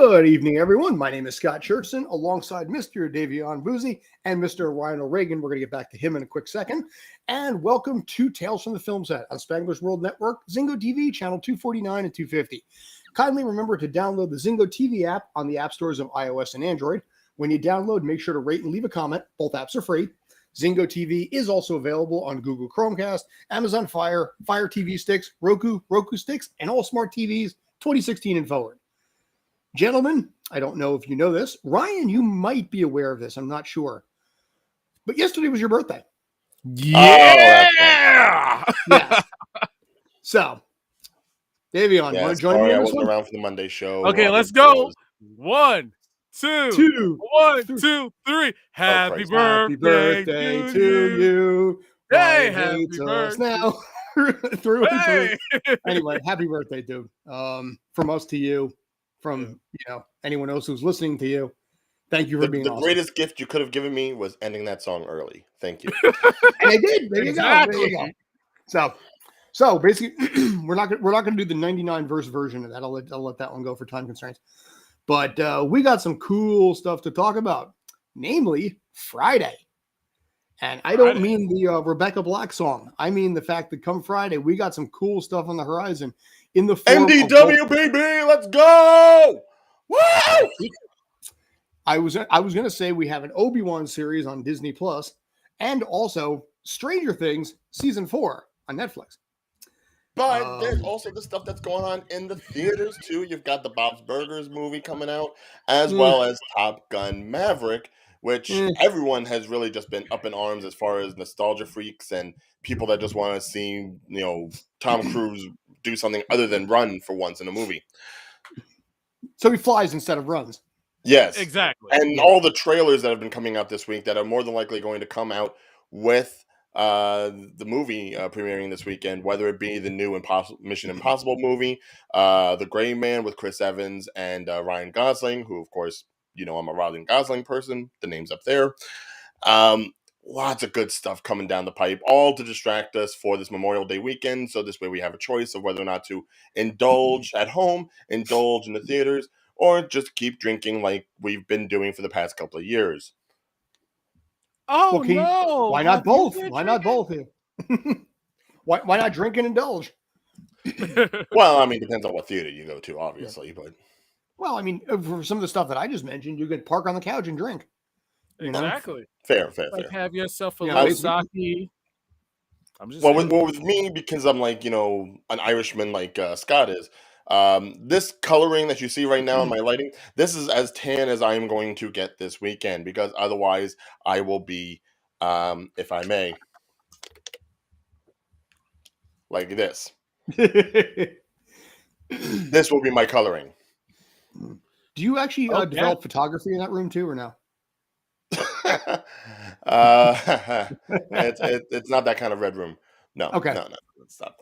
Good evening, everyone. My name is Scott Churchson, alongside Mr. Davion Boozy and Mr. Ryan O'Regan. We're going to get back to him in a quick second. And welcome to Tales from the Film Set on Spanglish World Network, Zingo TV, channel 249 and 250. Kindly remember to download the Zingo TV app on the app stores of iOS and Android. When you download, make sure to rate and leave a comment. Both apps are free. Zingo TV is also available on Google Chromecast, Amazon Fire, Fire TV sticks, Roku sticks, and all smart TVs 2016 and forward. Gentlemen, I don't know if you know this. Ryan, you might be aware of this. I'm not sure. But yesterday was your birthday. Yeah! Yes. So, Davion, want to join me on I this wasn't one? around for the Monday show. Okay, let's go. 1, 2, 1, 2, 3. Happy birthday to you. Hey, Ryan happy hates us birthday. now. through and Hey! through. Anyway, happy birthday, dude. From us to you, from anyone else who's listening to you. Thank you for being awesome. The greatest gift you could have given me was ending that song early. Thank you. And I did. There Exactly. you go. So basically, we're not going to do the 99 verse version of that. I'll let that one go for time constraints. But we got some cool stuff to talk about, namely Friday. And I don't mean the Rebecca Black song. I mean the fact that come Friday, we got some cool stuff on the horizon in the form MDW, baby, let's go! Woo! I was going to say we have an Obi-Wan series on Disney Plus, and also Stranger Things season 4 on Netflix. But there's also the stuff that's going on in the theaters too. You've got the Bob's Burgers movie coming out, as well as Top Gun Maverick, which everyone has really just been up in arms as far as nostalgia freaks and people that just want to see, Tom Cruise do something other than run for once in a movie. So he flies instead of runs. Yes, Exactly. And all the trailers that have been coming out this week that are more than likely going to come out with the movie premiering this weekend, whether it be the new Mission Impossible movie, The Gray Man with Chris Evans and Ryan Gosling, who, of course, I'm a Ryan Gosling person. The name's up there. Lots of good stuff coming down the pipe, all to distract us for this Memorial Day weekend. So this way we have a choice of whether or not to indulge at home, indulge in the theaters, or just keep drinking like we've been doing for the past couple of years. Oh, no. Why not both? Why not both here? Why not drink and indulge? Well, I mean, depends on what theater you go to, obviously. But well, I mean, for some of the stuff that I just mentioned, you could park on the couch and drink. Exactly. Fair. Have yourself a little sake. With me, because I'm like, an Irishman like Scott is, this coloring that you see right now in my lighting, this is as tan as I'm going to get this weekend, because otherwise I will be, if I may, like this. This will be my coloring. Do you actually develop photography in that room too, or no? It's not that kind of red room. No. Okay. No. Let's stop.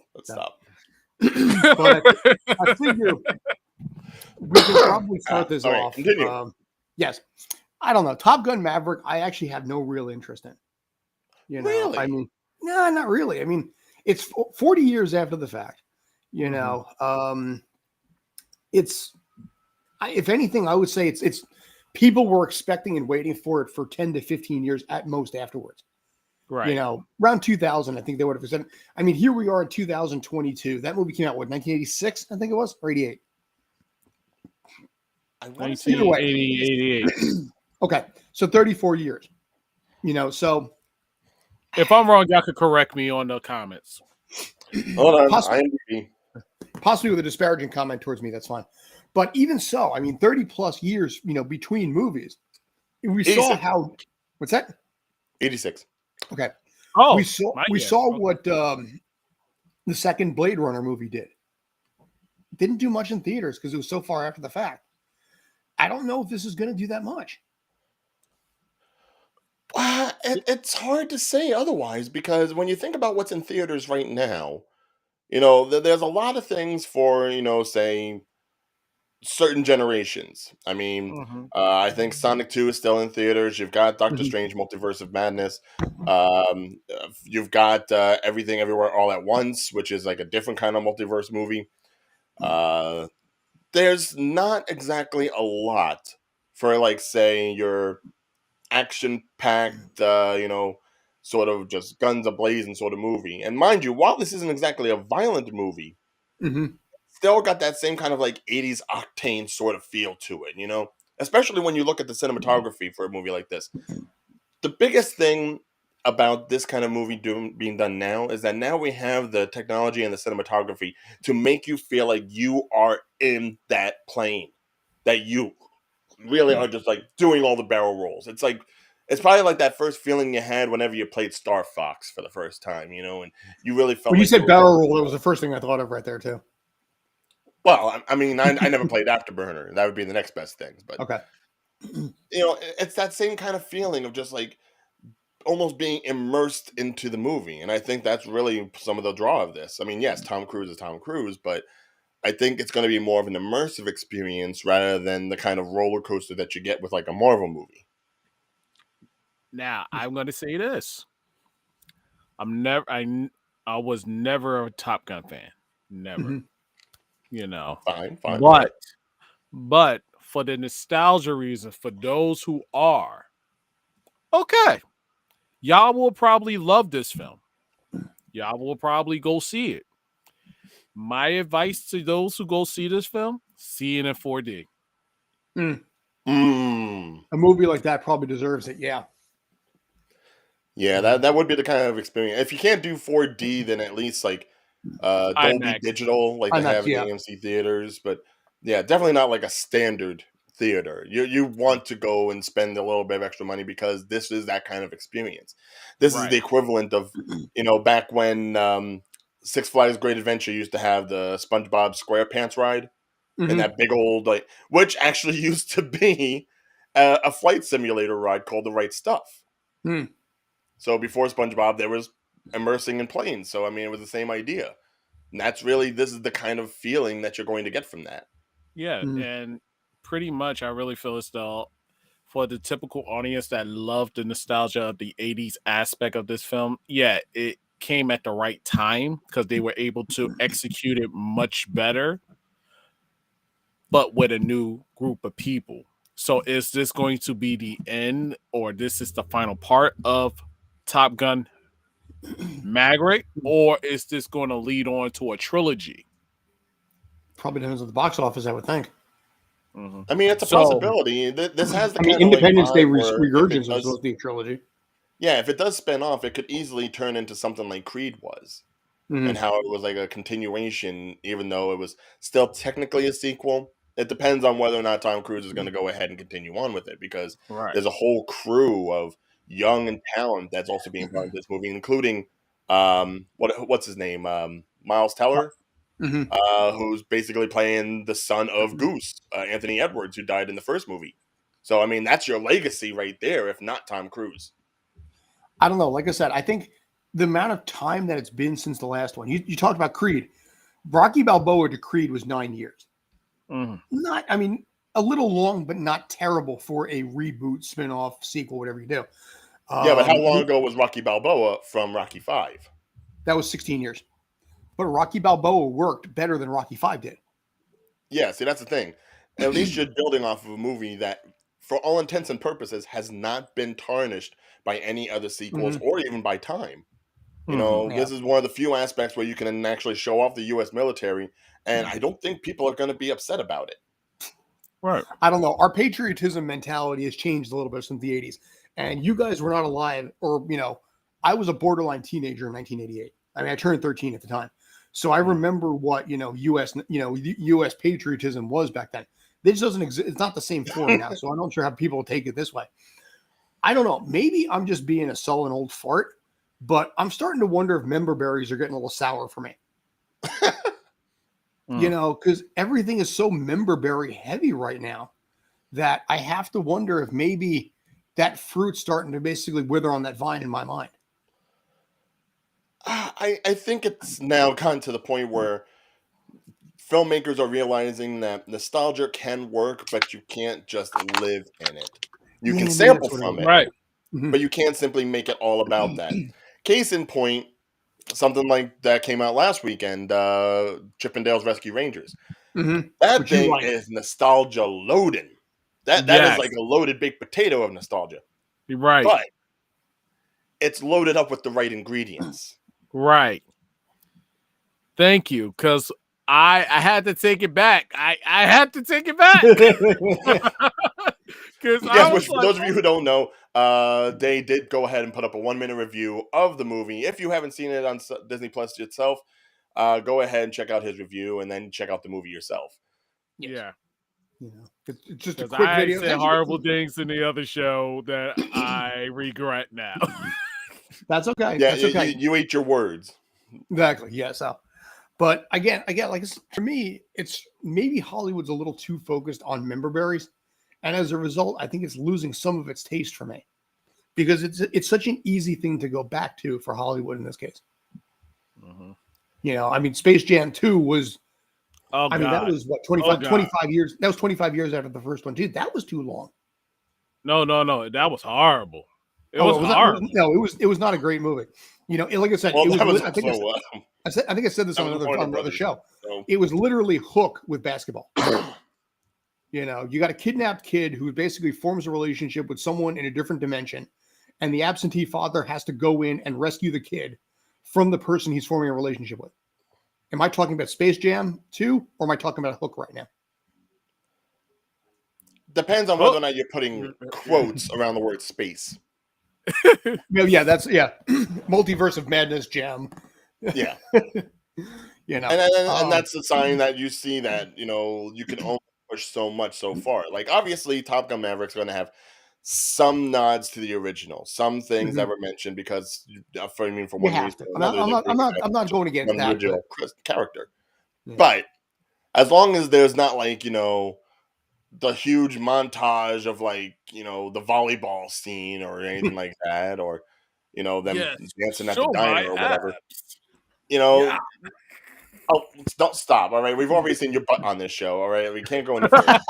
But I figure we can probably start this off. Continue. Yes. I don't know. Top Gun Maverick, I actually have no real interest in. Really? I mean, no, not really. I mean, it's 40 years after the fact. It's, if anything, I would say it's people were expecting and waiting for it for 10 to 15 years at most afterwards. Right. Around 2000, I think they would have said. I mean, here we are in 2022. That movie came out, 1986, I think it was, or 88? 1988. Okay. So 34 years. So. If I'm wrong, y'all could correct me on the comments. Hold on. Possibly with a disparaging comment towards me, that's fine. But even so, I mean, 30 plus years, between movies, we 86. saw how. What's that? 86. Okay. Oh, we saw what the second Blade Runner movie did. Didn't do much in theaters because it was so far after the fact. I don't know if this is going to do that much. It's hard to say otherwise, because when you think about what's in theaters right now, there's a lot of things for, say, certain generations. I mean, I think Sonic 2 is still in theaters. You've got Doctor Strange Multiverse of Madness. You've got Everything Everywhere All at Once, which is like a different kind of multiverse movie. there's not exactly a lot for, like, say, your action-packed, sort of just guns a-blazing sort of movie. And mind you, while this isn't exactly a violent movie, Mhm. still got that same kind of like 80s octane sort of feel to it, Especially when you look at the cinematography for a movie like this. The biggest thing about this kind of movie being done now is that now we have the technology and the cinematography to make you feel like you are in that plane, that you really are just like doing all the barrel rolls. It's probably like that first feeling you had whenever you played Star Fox for the first time, and you really felt When you like you said were barrel roll, that was the first thing I thought of right there too. well, I mean, I never played Afterburner. That would be the next best things, but Okay. it's that same kind of feeling of just like almost being immersed into the movie, and I think that's really some of the draw of this. I mean, yes, Tom Cruise is Tom Cruise, but I think it's going to be more of an immersive experience rather than the kind of roller coaster that you get with like a Marvel movie. Now, I'm going to say this. I was never a Top Gun fan. Never. Mhm. Fine, fine. But for the nostalgia reason, for those who are, okay, y'all will probably love this film. Y'all will probably go see it. My advice to those who go see this film, see it in 4D. Mm. A movie like that probably deserves it. Yeah. Yeah, that would be the kind of experience. If you can't do 4D, then at least like Dolby IMAX. Digital, like they IMAX, have in the yeah. AMC theaters. But yeah, definitely not like a standard theater. You want to go and spend a little bit of extra money because this is that kind of experience. This is the Right. equivalent of back when Six Flags Great Adventure used to have the SpongeBob SquarePants ride and Mhm. that big old like, which actually used to be a flight simulator ride called The Right Stuff. Mm. So before SpongeBob, there was immersing in planes. So I mean, it was the same idea. And this is the kind of feeling that you're going to get from that. Yeah, Mhm. and pretty much I really feel as though for the typical audience that loved the nostalgia of the 80s aspect of this film, yeah, it came at the right time because they were able to execute it much better, but with a new group of people. So is this going to be the end or this is the final part of Top Gun Maverick, or is this going to lead on to a trilogy? Probably depends on the box office, I would think. Mhm. I mean, it's a So, possibility. This has the I mean, kind of like Independence Day vibe where if it Regurgence was does, supposed to be a trilogy. yeah, if it does spin off, it could easily turn into something like Creed was, and Mhm. how it was like a continuation, even though it was still technically a sequel. It depends on whether or not Tom Cruise is going to go ahead and continue on with it, because right. there's a whole crew of young and talent that's also being part of this movie, including what's his name, Miles Teller, Mhm. who's basically playing the son of Goose, Anthony Edwards, who died in the first movie. So I mean, that's your legacy right there, if not Tom Cruise. I don't know. Like I said, I think the amount of time that it's been since the last one. You talked about Creed. Rocky Balboa to Creed was 9 years. Mhm. Not, I mean, a little long, but not terrible for a reboot, spin-off, sequel, whatever you do. Yeah, but how Um, long ago was Rocky Balboa from Rocky Five? that was 16 years. But Rocky Balboa worked better than Rocky 5 did. Yeah, see, that's the thing. At least you're building off of a movie that, for all intents and purposes, has not been tarnished by any other sequels Mhm. or even by time. Mhm. Yeah. This is one of the few aspects where you can actually show off the U.S. military, and I don't think people are going to be upset about it. Right. I don't know. Our patriotism mentality has changed a little bit since the 80s. And you guys were not alive, or, I was a borderline teenager in 1988. I mean, I turned 13 at the time. So I Mm. remember what, US patriotism was back then. This doesn't exist. It's not the same form now. So I'm not sure how people take it this way. I don't know. Maybe I'm just being a sullen old fart, but I'm starting to wonder if member berries are getting a little sour for me. Mm. Because everything is so member berry heavy right now that I have to wonder if maybe that fruit's starting to basically wither on that vine in my mind. I think it's now gotten to the point where filmmakers are realizing that nostalgia can work, but you can't just live in it. You can Yeah, maybe sample that's what it from is. it, Right. Mhm. but you can't simply make it all about that. Case in point, something like that came out last weekend, Chippendales Rescue Rangers. That Which you thing like. is nostalgia loading. That Yes. is like a loaded baked potato of nostalgia. You're right. But it's loaded up with the right ingredients. Right. Thank you, because I had to take it back. I had to take it back because I Yes, was which for like, those of you who don't know, they did go ahead and put up a 1-minute review of the movie. If you haven't seen it on Disney Plus itself, go ahead and check out his review and then check out the movie yourself. yeah, It's just a because quick I video. said horrible things in the other show that I regret now. That's okay. Yeah, That's okay. you ate your words. Exactly. Yeah. So, but again, like for me, it's maybe Hollywood's a little too focused on member berries, and as a result, I think it's losing some of its taste for me because it's such an easy thing to go back to for Hollywood in this case. Mhm. I mean, Space Jam 2 was. Oh, I mean, that God. was what Oh, 25, God. 25 years. That was 25 years after the first one, too. That was too long. No, that was horrible. It Oh, was it was horrible. no, it was not a great movie. Like I said, Well, it was. that was I think also I think I said this that on was another, Warner on another Brothers. show. So. It was literally Hook with basketball. You got a kidnapped kid who basically forms a relationship with someone in a different dimension, and the absentee father has to go in and rescue the kid from the person he's forming a relationship with. Am I talking about Space Jam 2 or am I talking about Hook right now? Depends on whether or not you're putting quotes around the word space. Yeah, that's Multiverse of Madness Jam. Yeah. And that's the sign that you see that, you can only push so much so far. Like, obviously, Top Gun Maverick's going to have some nods to the original, some things that were mentioned because, for one reason or another, I'm not going against the that. original character. Yeah. But as long as there's not like, the huge montage of like, the volleyball scene or anything like that, or, them dancing at the diner or whatever, Yeah. Oh, don't stop. All right. We've already seen your butt on this show. All right. We can't go any further.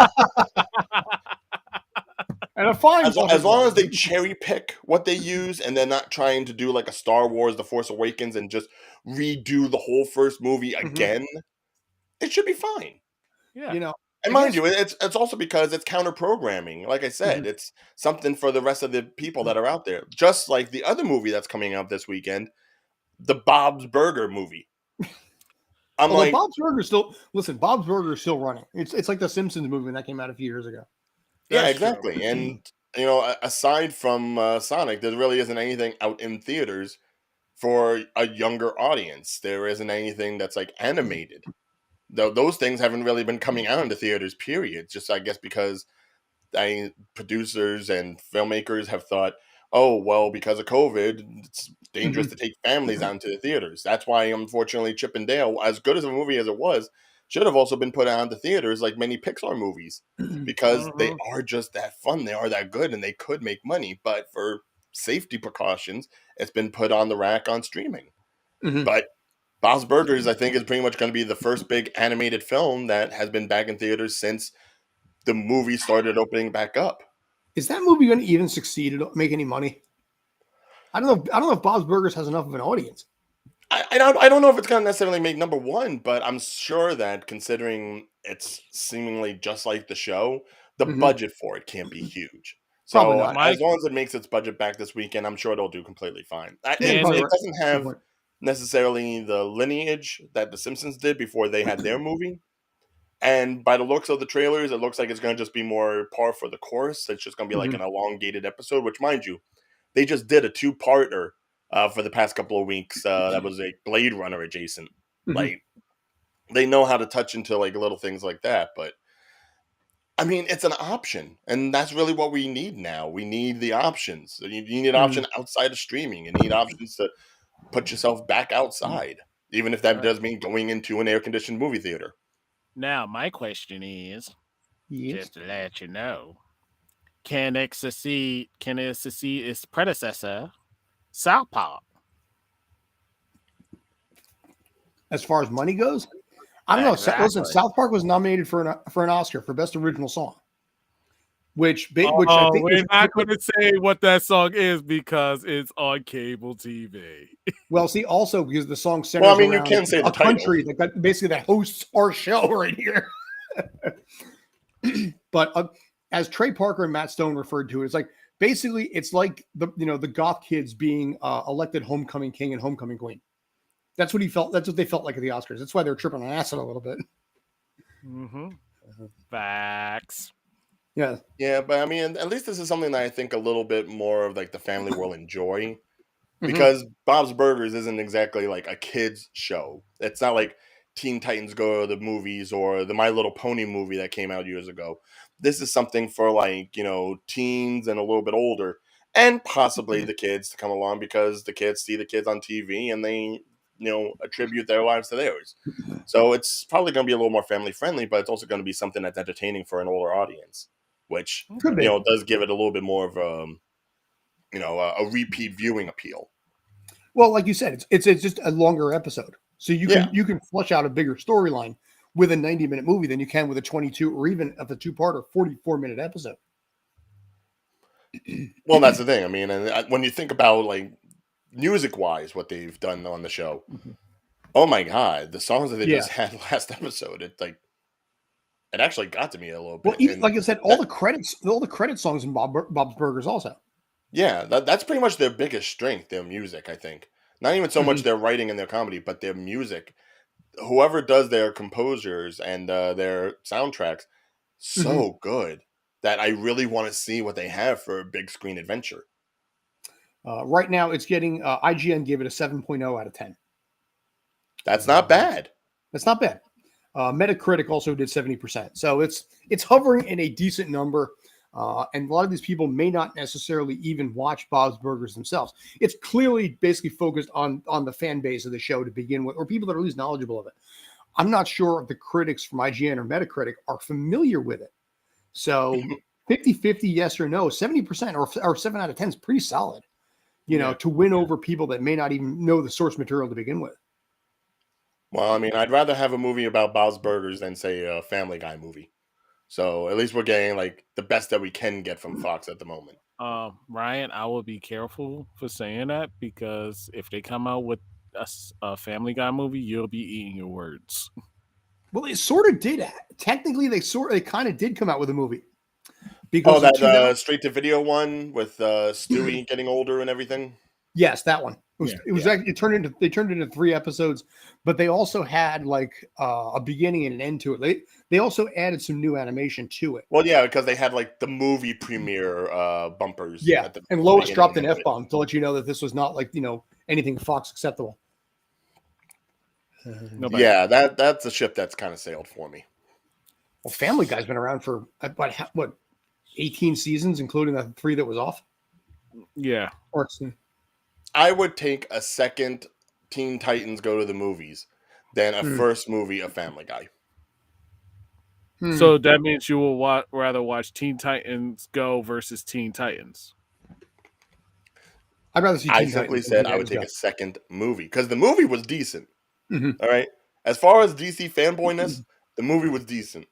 And a fine As long as they cherry pick what they use and they're not trying to do like a Star Wars The Force Awakens and just redo the whole first movie again, it should be fine. Yeah. And mind you, it's also because it's counter programming. Like I said, it's something for the rest of the people that are out there. Just like the other movie that's coming out this weekend, the Bob's Burger movie. Bob's Burger is still running. It's like the Simpsons movie that came out a few years ago. Yeah, exactly. True. And aside from Sonic, there really isn't anything out in theaters for a younger audience. There isn't anything that's like animated. Those things haven't really been coming out into theaters, period. Just, I guess, because producers and filmmakers have thought, oh, well, because of COVID, it's dangerous to take families out into the theaters. That's why, unfortunately, Chip and Dale, as good as a movie as it was, should have also been put out into theaters like many Pixar movies because they are just that fun. They are that good and they could make money. But for safety precautions, it's been put on the rack on streaming. But Bob's Burgers, I think, is pretty much going to be the first big animated film that has been back in theaters since the movie started opening back up. Is that movie going to even succeed at make any money? I don't know if Bob's Burgers has enough of an audience. I don't know if it's going to necessarily make number one, but I'm sure that considering it's seemingly just like the show, the budget for it can't be huge. So as long as it makes its budget back this weekend, I'm sure it'll do completely fine. It doesn't have necessarily the lineage that The Simpsons did before they had their movie. And by the looks of the trailers, it looks like it's going to just be more par for the course. It's just going to be like an elongated episode, which, mind you, they just did a 2-parter for the past couple of weeks. That was a Blade Runner adjacent. Like, they know how to touch into like little things like that. But I mean, it's an option, and that's really what we need now. We need the options. You need an option outside of streaming. You need options to put yourself back outside, even if that does mean going into an air-conditioned movie theater. Now, my question is, just to let you know, can it succeed its predecessor, South Park? As far as money goes, I don't know. Listen, South Park was nominated for an Oscar for Best Original Song, which I think we're not going to say what that song is because it's on cable TV. Well, see, also because the song centers you around can say the country that hosts our show right here. But as Trey Parker and Matt Stone referred to it, it's like basically it's like the goth kids being elected homecoming king and homecoming queen. That's what he felt. That's what they felt like at the Oscars. That's why they're tripping on acid a little bit. Mm-hmm. Facts. Yeah. Yeah, but I mean, at least this is something that I think a little bit more of like the family will enjoy. Because Bob's Burgers isn't exactly like a kid's show. It's not like Teen Titans Go to the movies or the My Little Pony movie that came out years ago. This is something for like, teens and a little bit older and possibly the kids to come along because the kids see the kids on TV and they, attribute their lives to theirs. So it's probably going to be a little more family friendly, but it's also going to be something that's entertaining for an older audience, which, does give it a little bit more of a repeat viewing appeal. Well, like you said, it's just a longer episode, so you can flush out a bigger storyline with a 90-minute movie than you can with a 22 or even of a 2-part or 44-minute episode. Well, that's the thing. I mean, and when you think about like music-wise, what they've done on the show, oh my god, the songs that they just had last episode, it actually got to me a little bit. Well, like I said, all the credit songs in Bob's Burgers also. Yeah, that's pretty much their biggest strength, their music, I think. Not even so much their writing and their comedy, but their music. Whoever does their composers and their soundtracks, so good that I really want to see what they have for a big screen adventure. Right now, it's getting IGN gave it a 7.0 out of 10. That's not bad. That's not bad. Metacritic also did 70%. So it's hovering in a decent number. And a lot of these people may not necessarily even watch Bob's Burgers themselves. It's clearly basically focused on the fan base of the show to begin with, or people that are at least knowledgeable of it. I'm not sure if the critics from IGN or Metacritic are familiar with it. So 50-50 yes or no, 70% or 7 out of 10 is pretty solid, to win over people that may not even know the source material to begin with. Well, I mean, I'd rather have a movie about Bob's Burgers than, say, a Family Guy movie. So at least we're getting like the best that we can get from Fox at the moment. Ryan, I will be careful for saying that because if they come out with a Family Guy movie, you'll be eating your words. Well, it sort of did. Technically, they kind of did come out with a movie. Because that straight to video one with Stewie getting older and everything. Yes, that one. They turned into 3 episodes, but they also had like a beginning and an end to it. They also added some new animation to it. Well, yeah, because they had like the movie premiere bumpers. Yeah, and Lois dropped an F-bomb to let you know that this was not like anything Fox acceptable. Yeah, that's a ship that's kind of sailed for me. Well, Family Guy's been around for what 18 seasons, including the 3 that was off. Yeah, I would take a second Teen Titans Go to the movies than a first movie of Family Guy. So that means you will rather watch Teen Titans Go versus Teen Titans. I'd rather see Teen Titans. I simply said I would take a second movie because the movie was decent. All right. As far as DC fanboyness, the movie was decent.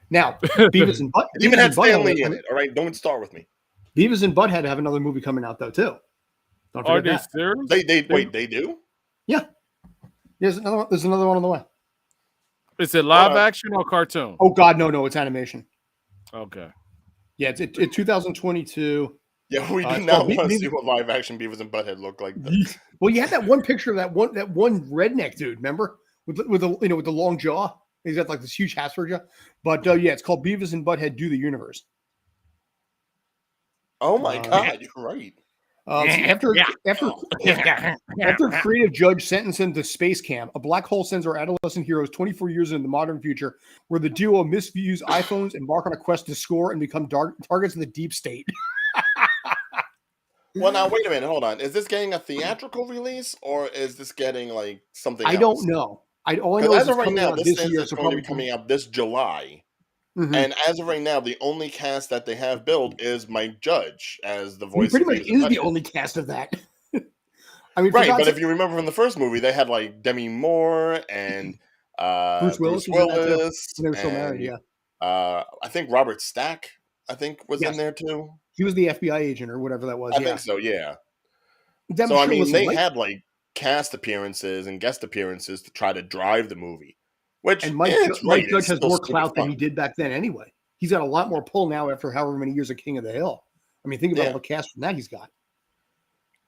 Now, Beavis and Butthead. It even had Stanley in it. All right. Don't start with me. Beavis and Butthead have another movie coming out though too. Don't Are forget they that. serious? Wait, they do? Yeah. There's another one on the way. Is it live action or cartoon? Oh God, no, it's animation. Okay. Yeah, it's 2022. Yeah, we do not want to see what live action Beavis and Butthead look like. Well, you had that one picture of that one redneck dude, remember? With the long jaw. He's got like this huge Asperger. But it's called Beavis and Butthead Do the Universe. Oh my God, you're right. After creative judge sentenced him to space camp, a black hole sends our adolescent heroes 24 years into the modern future, where the duo misuse iPhones, embark on a quest to score, and become targets of the deep state. Well, now wait a minute, hold on. Is this getting a theatrical release, or is this getting like something? I don't know. All I know is as of right now, this year, is going to be coming out this July. And as of right now, the only cast that they have billed is Mike Judge as the voice. He pretty much is the only cast of that. I mean, right? But if you remember from the first movie, they had like Demi Moore and Bruce Willis. They were still married. Yeah. I think Robert Stack. Was in there too. He was the FBI agent or whatever that was. I think so. Yeah. So I mean, they had like cast appearances and guest appearances to try to drive the movie. Which Mike Judge has more clout than he did back then, anyway. he's got a lot more pull now after however many years of King of the Hill. I mean, think about Yeah. all the cast from that he's got.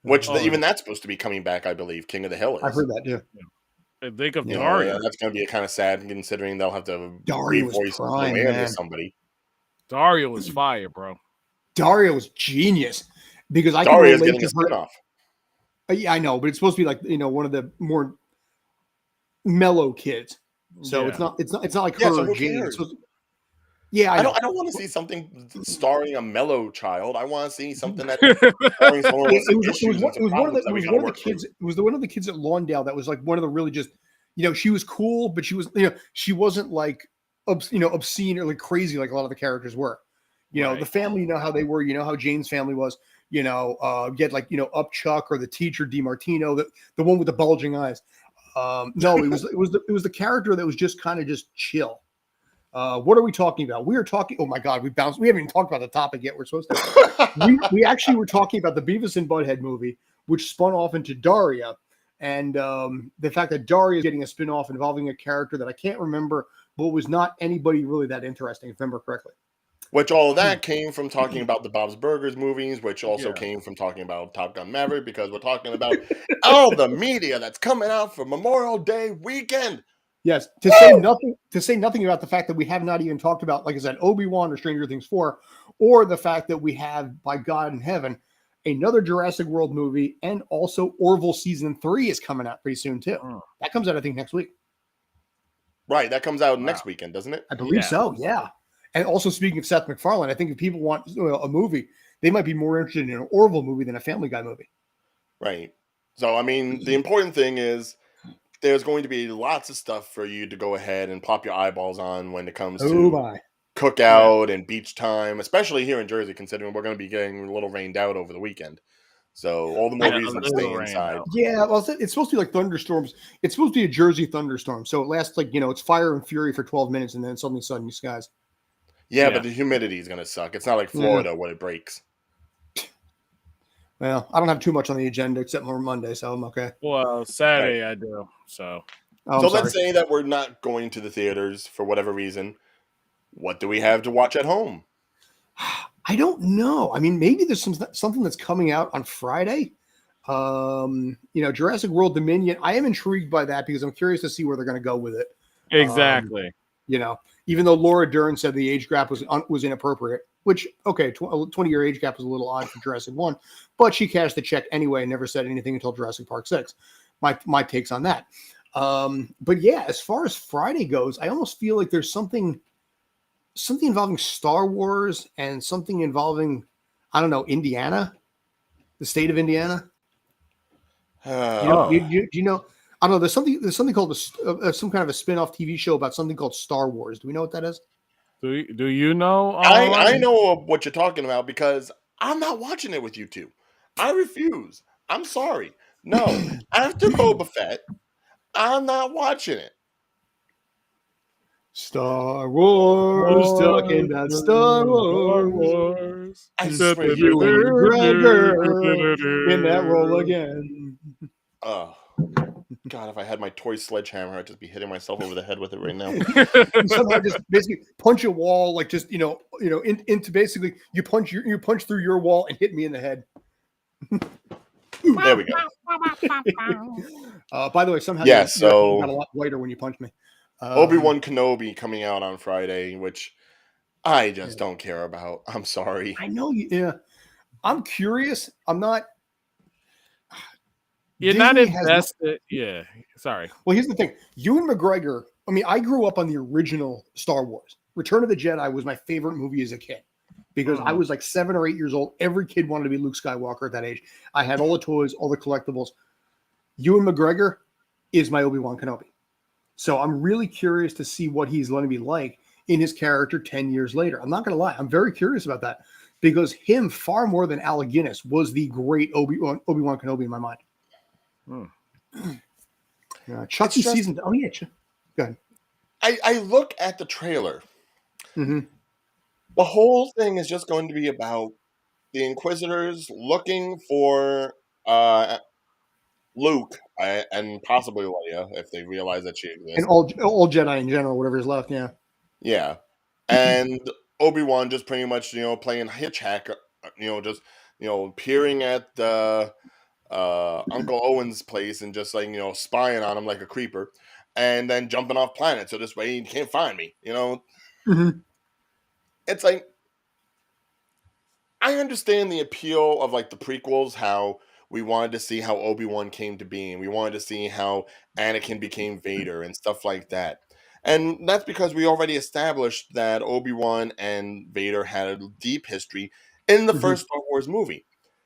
Which Oh, even that's supposed to be coming back, I believe. King of the Hill is. I've heard that too. And think of Yeah. Daria. That's going to be kind of sad considering they'll have to Daria was revoice prime, Luann man. with somebody. Daria was fire, bro. Daria was genius because I Daria is can relate getting a to her. spinoff. Yeah, I know, but it's supposed to be like one of the more mellow kids. So Yeah. it's not like Yeah, her so or who Jane. cares? Yeah, I know. I don't want to see something starring a mellow child. I want to see something that's starring someone with It some was, issues and some one of problems the that we it was got to one of the work through. kids. It was one of the kids at Lawndale that was like one of the really just, she was cool, but she was, she wasn't like, obscene or like crazy like a lot of the characters were. Right. The family, how they were. How Jane's family was. You had like Up Chuck or the teacher DiMartino, the one with the bulging eyes. No, it was the character that was just kind of just chill. What are we talking about? We are talking. Oh my God, we bounced. We haven't even talked about the topic yet. We're supposed to. we actually were talking about the Beavis and Butthead movie, which spun off into Daria, and the fact that Daria is getting a spin-off involving a character that I can't remember, but was not anybody really that interesting, if I remember correctly. Which all of that came from talking about the Bob's Burgers movies, which also Yeah. came from talking about Top Gun Maverick, because we're talking about all the media that's coming out for Memorial Day weekend. Yes, to say nothing about the fact that we have not even talked about, like I said, Obi-Wan or Stranger Things 4, or the fact that we have, by God in heaven, another Jurassic World movie, and also Orville season 3 is coming out pretty soon too. That comes out, I think, next week. Right, that comes out next weekend, doesn't it? I believe so. Yeah. And also, speaking of Seth MacFarlane, I think if people want a movie, they might be more interested in an Orville movie than a Family Guy movie. Right. So, I mean, the important thing is there's going to be lots of stuff for you to go ahead and pop your eyeballs on when it comes to cookout and beach time, especially here in Jersey, considering we're going to be getting a little rained out over the weekend. So all the more reason to stay inside. Yeah, well, it's supposed to be like thunderstorms. It's supposed to be a Jersey thunderstorm. So it lasts like, it's fire and fury for 12 minutes and then suddenly sunny skies. Yeah, but the humidity is going to suck. It's not like Florida where it breaks. Well, I don't have too much on the agenda except more Monday, so I'm okay. Well, Saturday I do. So let's say that we're not going to the theaters for whatever reason. What do we have to watch at home? I don't know. I mean, maybe there's something that's coming out on Friday. Jurassic World Dominion. I am intrigued by that because I'm curious to see where they're going to go with it. Exactly. Even though Laura Dern said the age gap was inappropriate, which, okay, 20-year age gap was a little odd for Jurassic 1, but she cashed the check anyway and never said anything until Jurassic Park 6. My takes on that. But yeah, as far as Friday goes, I almost feel like there's something involving Star Wars and something involving, I don't know, Indiana, the state of Indiana. Do you know? I don't know. There's something called some kind of a spin-off TV show about something called Star Wars. Do we know what that is? Do you know? I know what you're talking about because I'm not watching it with you two. I refuse. I'm sorry. No, after Boba Fett, I'm not watching it. Star Wars, talking about Star Wars. I swear you and McGregor in that role again. Oh, God, if I had my toy sledgehammer, I'd just be hitting myself over the head with it right now. Somehow just basically punch a wall, like just, into basically you punch through your wall and hit me in the head. There we go. By the way, somehow you got a lot whiter when you punched me. Obi-Wan Kenobi coming out on Friday, which I just don't care about. I'm sorry. I know you. Yeah, I'm curious. I'm not. You're Disney not invested. Yeah, sorry. Oh, Well, here's the thing. Ewan McGregor. I mean, I grew up on the original Star Wars. Return of the Jedi was my favorite movie as a kid because I was like 7 or 8 years old. Every kid wanted to be Luke Skywalker at that age. I had all the toys, all the collectibles. Ewan McGregor is my Obi-Wan Kenobi. So I'm really curious to see what he's going to be like in his character 10 years later. I'm not going to lie. I'm very curious about that because him, far more than Alec Guinness, was the great Obi-Wan Kenobi in my mind. Chucky season. Oh, yeah. Go ahead. I look at the trailer. Mm-hmm. The whole thing is just going to be about the Inquisitors looking for Luke and possibly Leia if they realize that she exists. And all Jedi in general, whatever is left, yeah. Yeah. And Obi-Wan just pretty much, playing hitchhiker, just, peering at Uncle Owen's place and just like, spying on him like a creeper and then jumping off planet. So this way he can't find me, Mhm. It's like, I understand the appeal of like the prequels, how we wanted to see how Obi-Wan came to be, and we wanted to see how Anakin became Vader and stuff like that. And that's because we already established that Obi-Wan and Vader had a deep history in the Mhm. first Star Wars movie.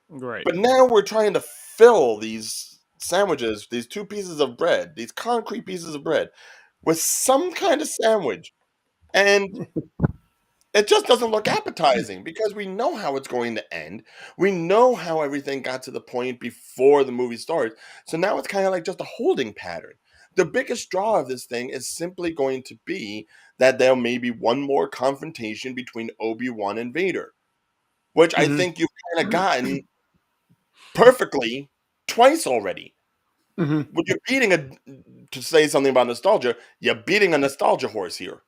Right. But now we're trying to fill these sandwiches, these two pieces of bread, these concrete pieces of bread, with some kind of sandwich. And it just doesn't look appetizing because we know how it's going to end. We know how everything got to the point before the movie starts. So now it's kind of like just a holding pattern. The biggest draw of this thing is simply going to be that there may be one more confrontation between Obi-Wan and Vader, which I Mhm. think you've kind of gotten perfectly twice already. Mhm. When you're to say something about nostalgia, you're beating a nostalgia horse here.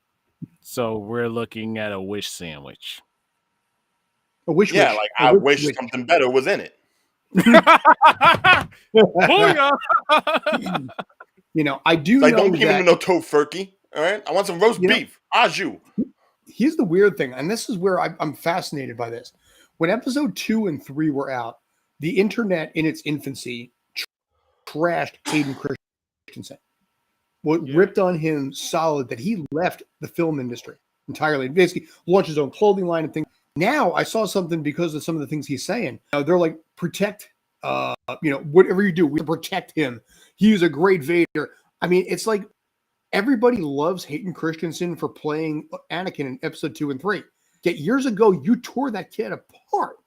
So we're looking at a wish sandwich. A wish Yeah, wish. like A I wish wish wish. something better was in it. Booyah! I do Like, know don't give me that, no tofurkey. All right, I want some roast you know, beef. Ajou. here's the weird thing, and this is where I'm fascinated by this. When episode 2 and 3 were out, the internet in its infancy trashed Hayden Christensen. What Yeah. ripped on him solid that he left the film industry entirely. Basically, launched his own clothing line and things. Now I saw something because of some of the things he's saying. They're like, protect, whatever you do, we protect him. He's a great Vader. I mean, it's like everybody loves Hayden Christensen for playing Anakin in episode 2 and 3. Yet years ago, you tore that kid apart,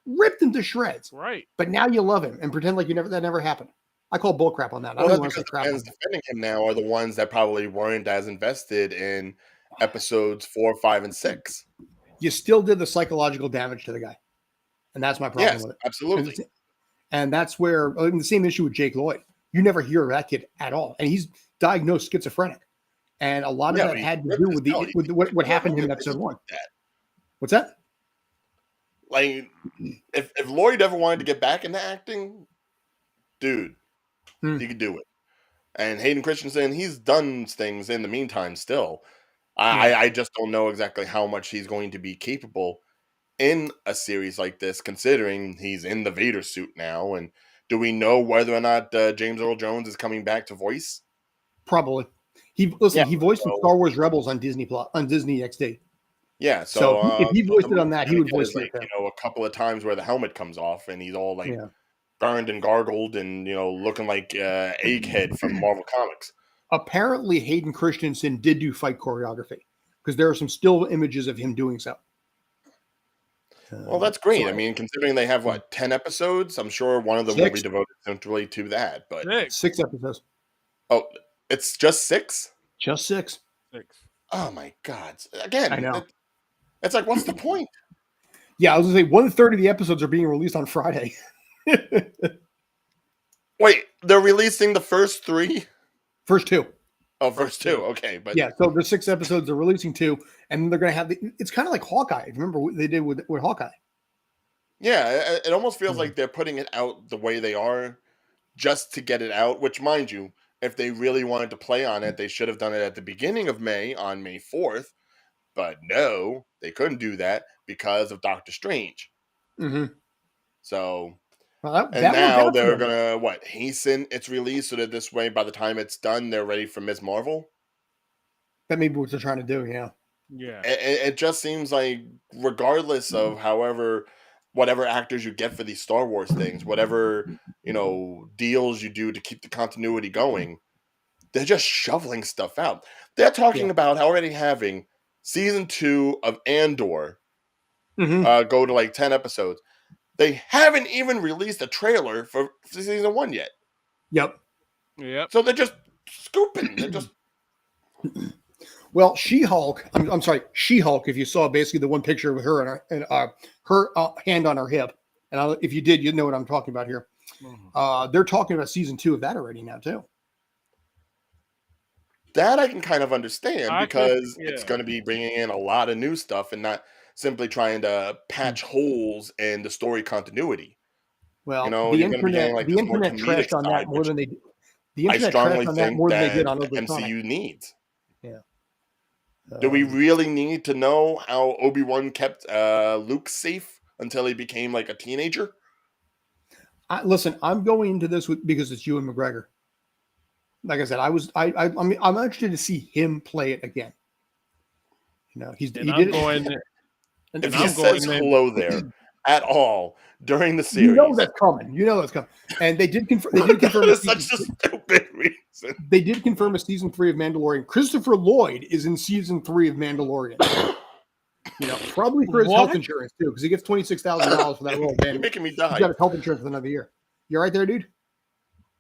ripped him to shreds. Right. But now you love him and pretend like that never happened. I call bullcrap on that. I Well, don't that's want to say because the crap on fans that. defending him now are the ones that probably weren't as invested in episodes 4, 5, and 6. You still did the psychological damage to the guy. And that's my problem Yes, with it. absolutely. And that's where the same issue with Jake Lloyd. You never hear of that kid at all. And he's diagnosed schizophrenic. And a lot of Yeah, that but he had to ripped do his belt. He with didn't what take happened to him in that episode movie 1. like that. What's that? Like, if Lloyd ever wanted to get back into acting, dude, he could do it. And Hayden Christensen, he's done things in the meantime still. I just don't know exactly how much he's going to be capable in a series like this, considering he's in the Vader suit now. And do we know whether or not James Earl Jones is coming back to voice? Probably. He voiced in Star Wars Rebels on Disney XD. Yeah, So if he so voiced the it on most that, we're he gonna would get voice is it like, there. a couple of times where the helmet comes off and he's all like Yeah. burned and gargled and looking like Egghead from Marvel Comics. Apparently, Hayden Christensen did do fight choreography because there are some still images of him doing so. Well, that's great. So I mean, considering they have 10 episodes, I'm sure one of them will be 6. devoted centrally to that. But 6 episodes. oh, it's just 6? Just 6. 6. Oh my God! Again, I know. It's like, what's the point? Yeah, I was gonna say 1/3 of the episodes are being released on Friday. Wait, they're releasing the first 3? First 2. Oh, first 2. Okay, but Yeah, so the 6 episodes they're releasing 2, and then they're gonna have it's kind of like Hawkeye. Remember what they did with Hawkeye? yeah, it almost feels Mhm. like they're putting it out the way they are just to get it out. Which, mind you, if they really wanted to play on it, they should have done it at the beginning of May on May 4th. But no, they couldn't do that because of Doctor Strange. Mm-hmm. So, Well, and that worked now out for they're them. gonna hasten its release so that this way, by the time it's done, they're ready for Ms. Marvel. That may be what they're trying to do. Yeah. Yeah. It just seems like, regardless of whatever actors you get for these Star Wars things, whatever deals you do to keep the continuity going, they're just shoveling stuff out. They're talking about already having season 2 of Andor go to like 10 episodes. They haven't even released a trailer for season 1 yet. Yep. So they're just scooping. They're just Well, She-Hulk. I'm sorry, She-Hulk. If you saw basically the one picture with her and her hand on her hip, and if you did, you know what I'm talking about here. Mhm. They're talking about season 2 of that already now too. That I can kind of understand I could, because it's yeah. going to be bringing in a lot of new stuff and not simply trying to Hmm. patch holes in the story continuity. You Well, know, you're going to be getting like the this more internet comedic trashed on side, that more which than the I internet trashed strongly on that think more than they did that on the Obi Sonic. MCU needs. Yeah. Do we Um, really need to know how Obi-Wan kept Luke safe until he became like a teenager? Listen, I'm going into this because it's Ewan McGregor. Like I said, I mean, I'm interested to see him play it again. You know, And he I'm did it. going And If and he I'm says going in. hello there at all during the you know series, that's coming. You know that's coming. And they did confirm. They did that confirm. is such a stupid reason. They did confirm a season 3 of Mandalorian. Christopher Lloyd is in season 3 of Mandalorian. You know, probably for his health What? insurance too, because he gets $26,000 for that role. You're Then making me he's die. got his health insurance for another year. You right there, dude?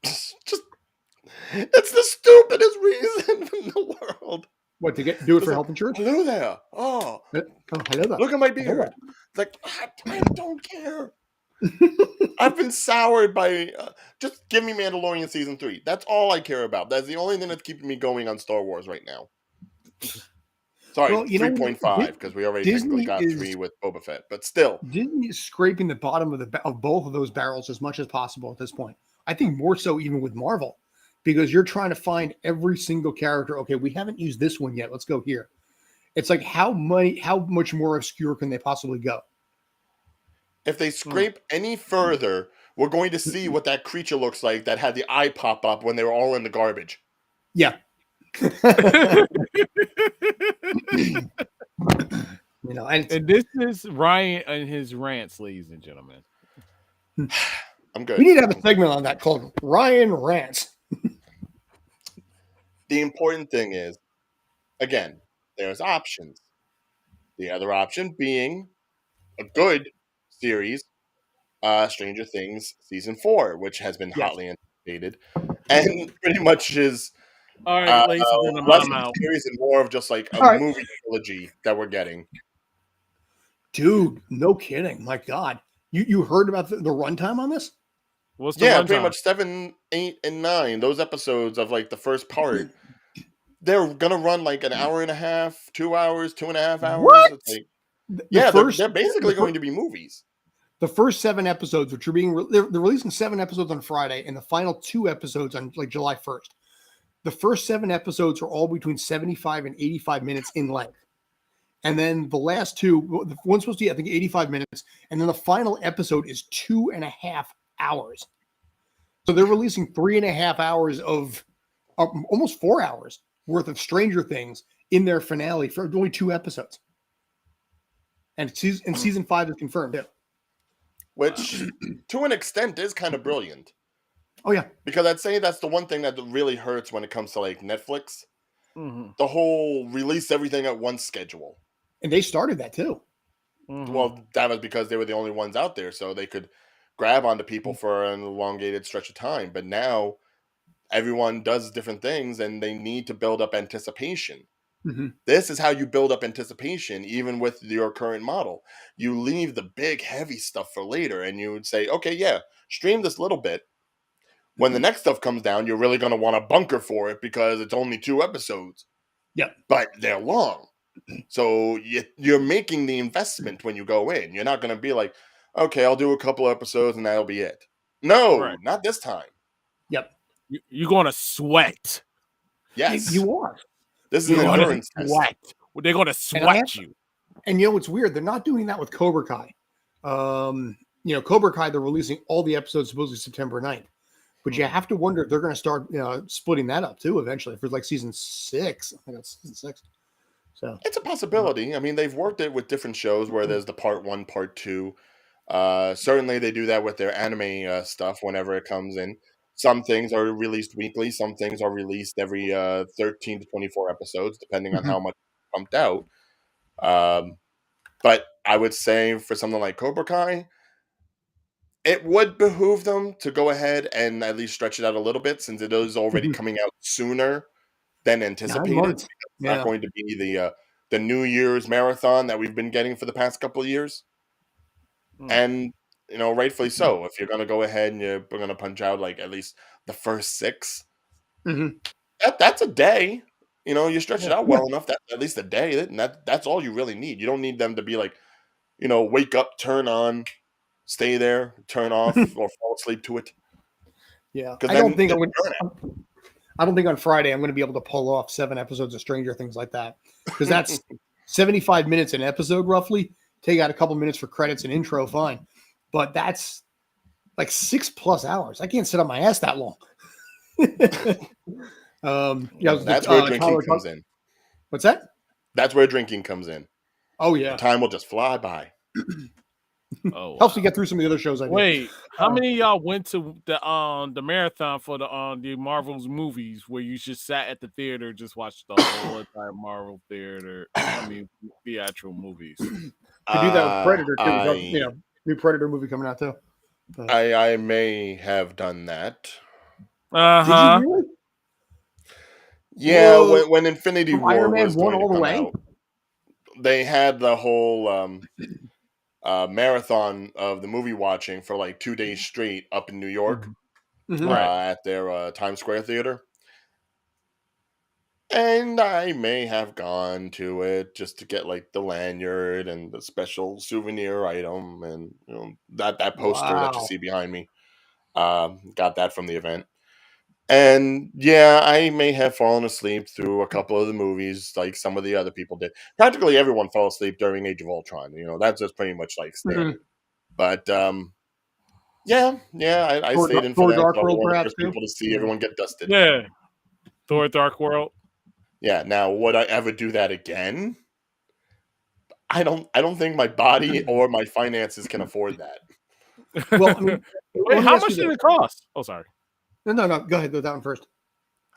Just it's the stupidest reason in the world. What to do it Just for like, health insurance? hello there. Oh, Oh, hello there. look at my Hello beard. Like I don't care. I've been soured by. Just give me Mandalorian season 3. That's all I care about. That's the only thing that's keeping me going on Star Wars right now. Sorry, Well, you know, 3.5 because we already technically Disney got is 3 with Boba Fett, but still. Disney is scraping the bottom of both of those barrels as much as possible at this point. I think more so even with Marvel, because you're trying to find every single character. Okay, we haven't used this one yet. Let's go here. It's like how much more obscure can they possibly go? If they scrape any further, we're going to see what that creature looks like that had the eye pop up when they were all in the garbage. Yeah. You know, and And this is Ryan and his rants, ladies and gentlemen. I'm we good. need to have a segment on that called Ryan Rants. The important thing is, again, there's options. The other option being a good series, Stranger Things season 4, which has been Yes. hotly anticipated, and pretty much is All right, ladies and gentlemen, less I'm of a out. series and more of just like a All right. movie trilogy that we're getting. Dude, no kidding. My God. You heard about the runtime on this? What's the Yeah, pretty runtime? much 7, 8, and 9. Those episodes of like the first part, they're gonna run like an hour and a half, 2 hours, 2.5 hours. What? It's like, The yeah, first they're basically the fir- going to be movies. the first 7 episodes, which are they're releasing 7 episodes on Friday, and the final 2 episodes on like July 1st. The first 7 episodes are all between 75 and 85 minutes in length. And then the last 2, the one's supposed to be, I think, 85 minutes. And then the final episode is 2.5 hours. So they're releasing 3.5 hours of almost 4 hours worth of Stranger Things in their finale for only 2 episodes. And season 5 is confirmed. Yeah. Which, to an extent, is kind of brilliant. Oh, yeah. Because I'd say that's the one thing that really hurts when it comes to like Netflix. Mm-hmm. The whole release everything at once schedule. And they started that too. Mm-hmm. Well, that was because they were the only ones out there, so they could grab onto people for an elongated stretch of time. But now everyone does different things and they need to build up anticipation. Mm-hmm. This is how you build up anticipation, even with your current model. You leave the big, heavy stuff for later, and you would say, okay, yeah, stream this little bit. When the next stuff comes down, you're really going to want to bunker for it because it's only 2 episodes. Yep. But they're long. So you're making the investment when you go in. You're not going to be like, okay, I'll do a couple episodes and that'll be it. No, Right. not this time. Yep. You're going to sweat. Yes. You are. This is You're an going endurance to test. sweat. They're going to sweat you. And you know what's weird? They're not doing that with Cobra Kai. You know, Cobra Kai, they're releasing all the episodes supposedly September 9th. But you have to wonder if they're going to start splitting that up too eventually for like season 6. I think that's season 6. So It's a possibility. I mean, they've worked it with different shows where there's the part 1, part 2. Certainly, they do that with their anime stuff whenever it comes in. Some things are released weekly. Some things are released every 13 to 24 episodes, depending on how much pumped out. But I would say for something like Cobra Kai, it would behoove them to go ahead and at least stretch it out a little bit since it is already coming out sooner than 9 anticipated. months. It's not going to be the New Year's marathon that we've been getting for the past couple of years. And, you know, rightfully so. If you're going to go ahead and you're going to punch out like at least the first 6, that's a day. You know, you stretch it Yeah. out well enough that at least a day, and that's all you really need. You don't need them to be like, wake up, turn on, stay there, turn off, or fall asleep to it. Yeah, Because I don't then think the I'm burnout. gonna. I don't think on Friday I'm going to be able to pull off 7 episodes of Stranger Things like that, because that's 75 minutes an episode roughly. Take out a couple minutes for credits and intro, fine, but that's like 6+ hours. I can't sit on my ass that long. Yeah, That's where drinking Tyler, comes in. what's that? That's where drinking comes in. Oh The yeah, time will just fly by. Oh, helps you wow. get through some of the other shows I do. Wait, how many of y'all went to the marathon for the Marvel's movies where you just sat at the theater, just watched the whole entire Marvel theatrical movies? To do that with Predator too. I New Predator movie coming out too. But- I may have done that. Uh Did you huh. really? Yeah, Whoa. when Infinity From War Iron Man was 1 going to all the come way? out, they had the whole marathon of the movie watching for like 2 days straight up in New York Mhm. Right. at their Times Square theater. And I may have gone to it just to get like the lanyard and the special souvenir item, and that poster that you Wow. see behind me. Got that from the event. And yeah, I may have fallen asleep through a couple of the movies, like some of the other people did. Practically everyone fell asleep during Age of Ultron. That's just pretty much like standard. But yeah, I stayed in for Thor that. Dark I was World, one of the perhaps first too. people to see Yeah. everyone get dusted. Yeah. Thor: Dark World. Yeah. Now, would I ever do that again? I don't think my body or my finances can afford that. Well, I mean, Wait, let me how ask much you did this. it cost? Oh, sorry. No. Go ahead. Do that one first.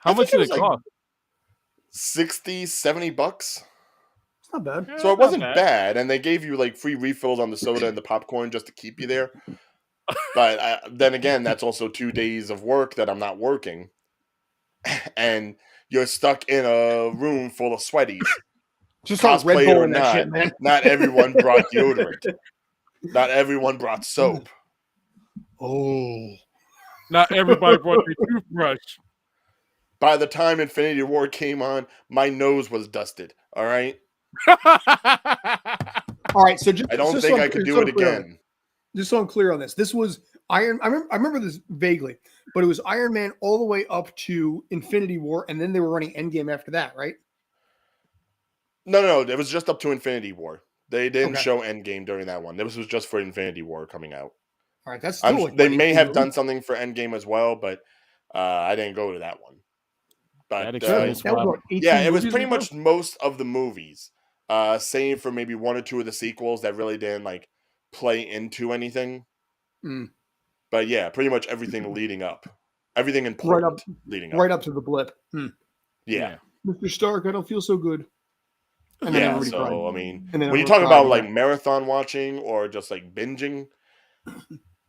How I much think did it it was like cost? 60, $70. It's not bad. Yeah, So it not wasn't bad, and they gave you like free refills on the soda and the popcorn just to keep you there. But then again, that's also 2 days of work that I'm not working, and you're stuck in a room full of sweaties. Just start Red Cosplay Bull or and that not, shit, man. not everyone brought deodorant. Not everyone brought soap. Oh. Not everybody brought their toothbrush. By the time Infinity War came on, my nose was dusted. All right, All right. So just, I don't just think so I I'm- could so do I'm it clear on again. Just so I'm clear on this, this was Iron. I remember this vaguely, but it was Iron Man all the way up to Infinity War, and then they were running Endgame after that, right? No, it was just up to Infinity War. They didn't Okay. show Endgame during that one. This was just for Infinity War coming out. All right. That's still like They what, may 18 have movies? done something for Endgame as well, but I didn't go to that one. That But explains That was why. what, 18 yeah, it was movies pretty or so? much most of the movies, save for maybe one or two of the sequels that really didn't like play into anything. Mm. But yeah, pretty much everything leading up, everything Right important up, leading up. right up to the blip. Yeah, Mr. Stark, I don't feel so good. And then yeah. everybody cried. So I mean, And then when you everyone talk cried about and like that. marathon watching or just like binging,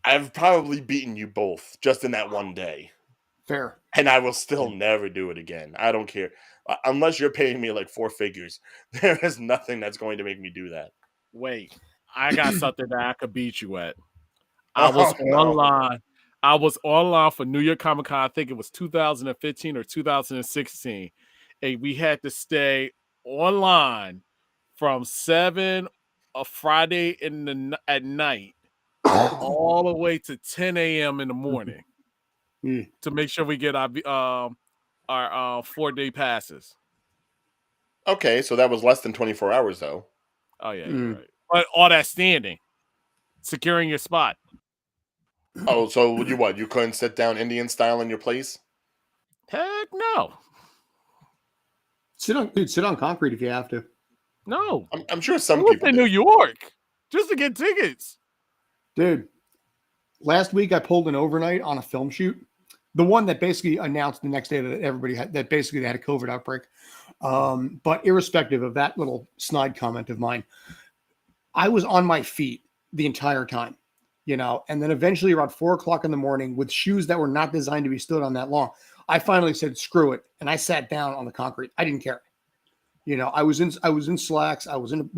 I've probably beaten you both just in that one day. Fair. And I will still never do it again. I don't care. Unless you're paying me like 4 figures, there is nothing that's going to make me do that. Wait, I got something that I could beat you at. I was Oh, no. online. I was online for New York Comic Con. I think it was 2015 or 2016. And we had to stay online from 7 a Friday at night all the way to 10 a.m. in the morning Mm. to make sure we get our 4-day passes. Okay, so that was less than 24 hours, though. Oh yeah, you're right. But all that standing, securing your spot. Oh, so you couldn't sit down Indian style in your place? Heck no. Sit on concrete if you have to. No. I'm sure some We went people to do. New York just to get tickets. Dude, last week I pulled an overnight on a film shoot. The one that basically announced the next day that everybody had, that basically they had a COVID outbreak. But irrespective of that little snide comment of mine, I was on my feet the entire time, and then eventually around 4 o'clock in the morning with shoes that were not designed to be stood on that long, I finally said, screw it. And I sat down on the concrete. I didn't care. I was in slacks. I was in,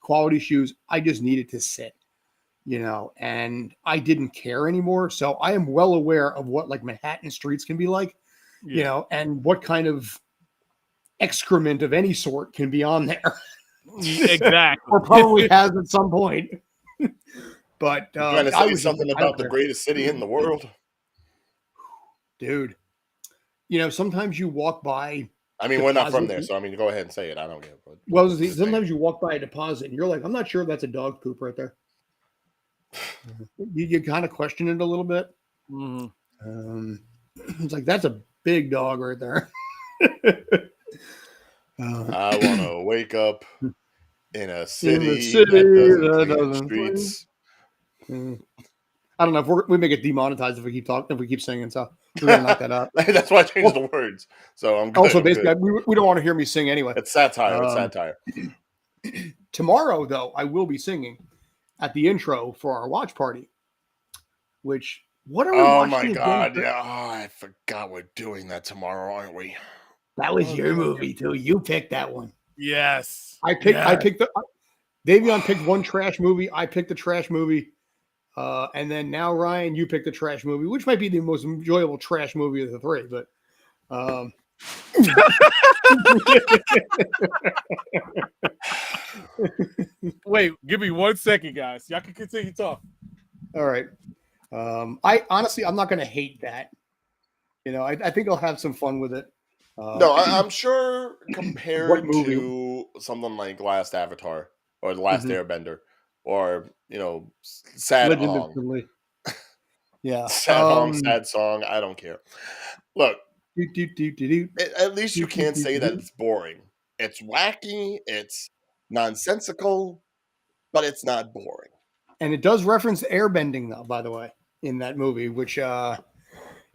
quality shoes. I just needed to sit, and I didn't care anymore. So I am well aware of what like Manhattan streets can be like, and what kind of excrement of any sort can be on there. Exactly. Or probably has at some point. But You're trying to I say was something about the greatest city in the world. Dude. Sometimes you walk by. I mean, we're not from there, deposit- so I mean, go ahead and say it. I don't care. But Well, sometimes you walk by a deposit and you're like, I'm not sure if that's a dog poop right there. You kind of question it a little bit. Mhm. It's like, that's a big dog right there. I want to wake up in a city, city that that doesn't doesn't clean streets. I don't know if we may get demonetized if we keep talking, if we keep singing. So we're gonna knock that out. That's why I changed the words. So I'm good. Also, I'm basically, good. we don't want to hear me sing anyway. It's satire. It's satire. Tomorrow, though, I will be singing at the intro for our watch party. Which, what are we Oh watching? my again? god! Yeah, I forgot we're doing that tomorrow, aren't we? That was your movie too. You picked that one. Yes. I picked the. Davion picked one trash movie. I picked the trash movie. And then now, Ryan, you picked the trash movie, which might be the most enjoyable trash movie of the three. But Wait, give me 1 second, guys. Y'all can continue talking. all right. I honestly, I'm not going to hate that. I think I'll have some fun with it. No, I'm sure compared movie? to something like Last Avatar or The Last Airbender or Sad Legend of Ong. Chun-Li. Yeah. Sad Ong, sad song. I don't care. Look, do. at least you can't say that it's boring. It's wacky. It's nonsensical, but it's not boring. And it does reference airbending, though, by the way, in that movie, which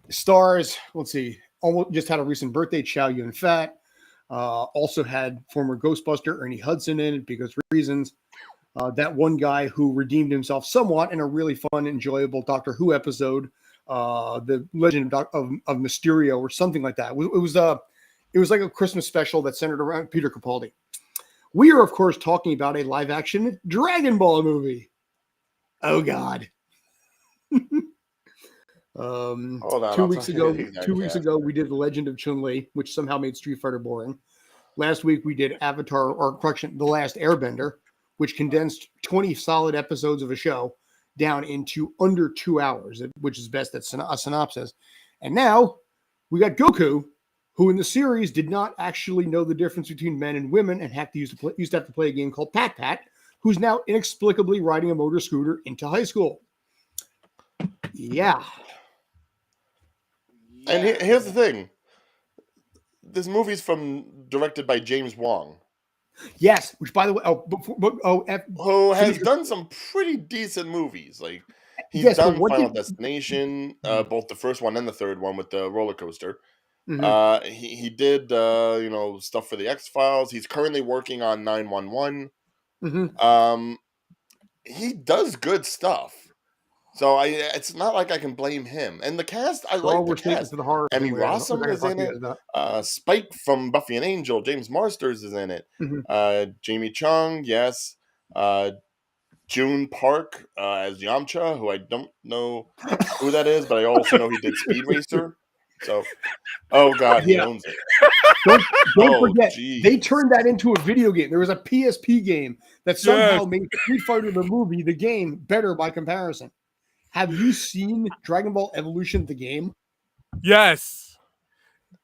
stars, let's see, almost just had a recent birthday, Chow Yun-fat. Also had former Ghostbuster Ernie Hudson in it because reasons. That one guy who redeemed himself somewhat in a really fun, enjoyable Doctor Who episode, The Legend of Mysterio or something like that. It was like a Christmas special that centered around Peter Capaldi. We are, of course, talking about a live-action Dragon Ball movie. Oh God. Hold on, 2 I'll weeks tell ago, you 2 weeks ago, we did The Legend of Chun-Li, which somehow made Street Fighter boring. Last week, we did Avatar, or correction, The Last Airbender, which condensed 20 solid episodes of a show down into under 2 hours, which is best at a synopsis. And now we got Goku, who in the series did not actually know the difference between men and women and used to have to play a game called Pat Pat, who's now inexplicably riding a motor scooter into high school. Yeah. And here's the thing. This movie's directed by James Wong. Yes, which by the way, who has done some pretty decent movies. Like he's Yes, done Final Destination, both the first one and the third one with the roller coaster. He did stuff for the X-Files. He's currently working on 911. He does good stuff. So it's not like I can blame him. And the cast, I like the cast. Emmy Rossum is in it. Spike from Buffy and Angel, James Marsters is in it. Jamie Chung, yes. June Park as Yamcha, who I don't know who that is, but I also know he did Speed Racer. So, oh God, he owns it. Don't forget, they turned that into a video game. There was a PSP game that somehow made Street Fighter the movie, the game, better by comparison. Have you seen Dragon Ball Evolution, the game? Yes.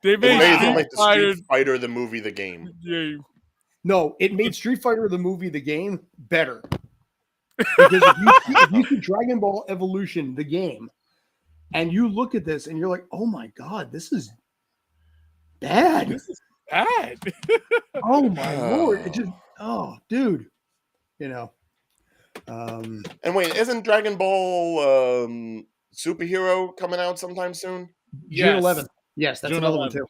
They made the Street Fighter the movie, the game. No, it made Street Fighter the movie, the game, better. Because if you see Dragon Ball Evolution, the game, and you look at this and you're like, oh my God, this is bad. This is bad. Oh my Lord. It just, dude. And wait, isn't Dragon Ball Superhero coming out sometime soon? June 11th. Yes, that's another one too.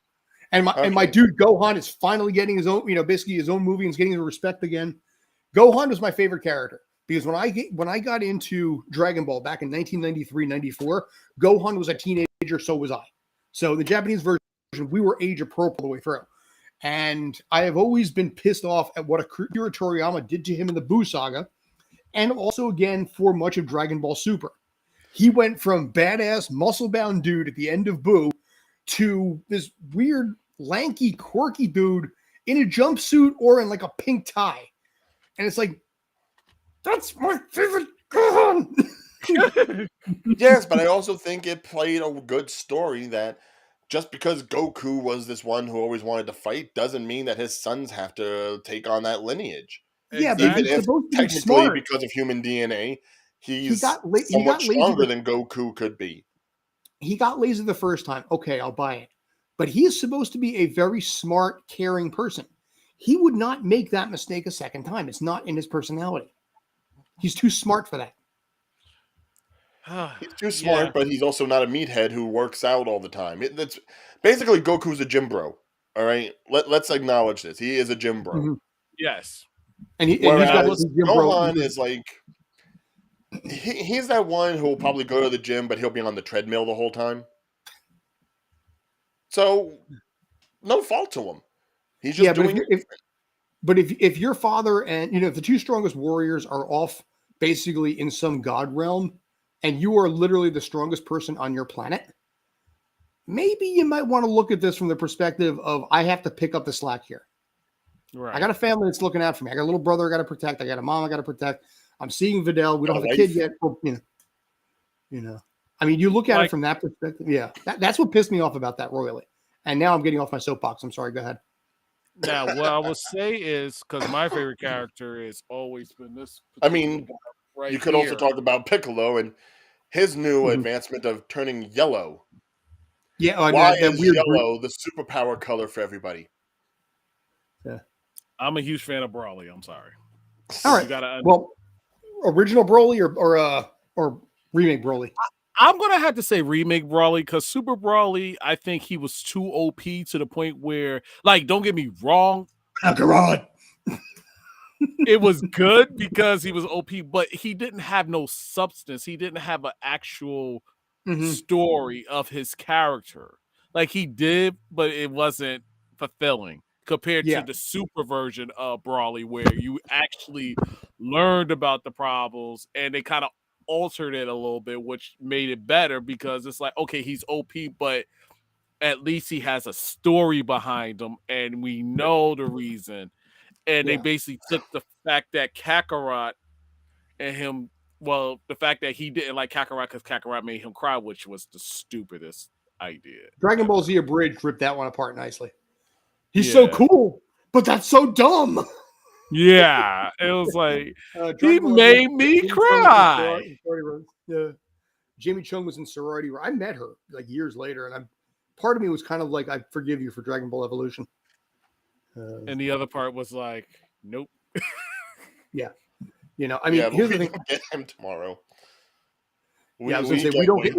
And my dude Gohan is finally getting his own, basically his own movie and is getting the respect again. Gohan was my favorite character because when I got into Dragon Ball back in 1993-94, Gohan was a teenager, so was I. So the Japanese version, we were age appropriate all the way through. And I have always been pissed off at what Akira Toriyama did to him in the Buu saga. And also, again, for much of Dragon Ball Super. He went from badass, muscle-bound dude at the end of Buu to this weird, lanky, quirky dude in a jumpsuit or in like a pink tie. And it's like, that's my favorite Gohan. Yes, but I also think it played a good story that just because Goku was this one who always wanted to fight doesn't mean that his sons have to take on that lineage. Yeah, but Even he's if supposed to be technically, smart. because of human DNA, He he's got somewhat lazy. stronger than Goku could be. He got lazy the first time. Okay, I'll buy it. But he is supposed to be a very smart, caring person. He would not make that mistake a second time. It's not in his personality. He's too smart for that. He's too smart, but he's also not a meathead who works out all the time. That's basically Goku's a gym bro. All right, let's acknowledge this. He is a gym bro. Mm-hmm. Yes. And he's Whereas got his gym bro. Gohan is like he's that one who will probably go to the gym, but he'll be on the treadmill the whole time. So no fault to him. He's just doing it. But if your father and if the two strongest warriors are off basically in some god realm, and you are literally the strongest person on your planet, maybe you might want to look at this from the perspective of I have to pick up the slack here. Right. I got a family that's looking out for me. I got a little brother I got to protect. I got a mom I got to protect. I'm seeing Videl. We don't have a kid yet. Well, I mean, you look at it from that perspective. Yeah, that's what pissed me off about that royally. And now I'm getting off my soapbox. I'm sorry. Go ahead. Now, what I will say is because my favorite character has always been this. I mean, you could also talk about Piccolo and his new Mm-hmm. advancement of turning yellow. Yeah, why is yellow the superpower color for everybody? Yeah, I'm a huge fan of Broly. I'm sorry. All right. Well, original Broly or remake Broly? I'm gonna have to say remake Broly because Super Broly, I think he was too OP to the point where, like, don't get me wrong, Kakarot. It was good because he was OP, but he didn't have no substance. He didn't have an actual story of his character. Like he did, but it wasn't fulfilling compared to the super version of Broly, where you actually learned about the problems and they kind of altered it a little bit, which made it better because it's like, okay, he's OP, but at least he has a story behind him and we know the reason. And they basically took the fact that Kakarot and him, well, the fact that he didn't like Kakarot because Kakarot made him cry, which was the stupidest idea. Dragon Ball Z Abridged ripped that one apart nicely. He's so cool, but that's so dumb. Yeah, it was like he made me cry. Yeah, Jamie Chung was in Sorority. I met her like years later, and part of me was kind of like, I forgive you for Dragon Ball Evolution. And the other part was like, nope. Yeah, I mean, here's the thing. Get him tomorrow. I was gonna say we don't get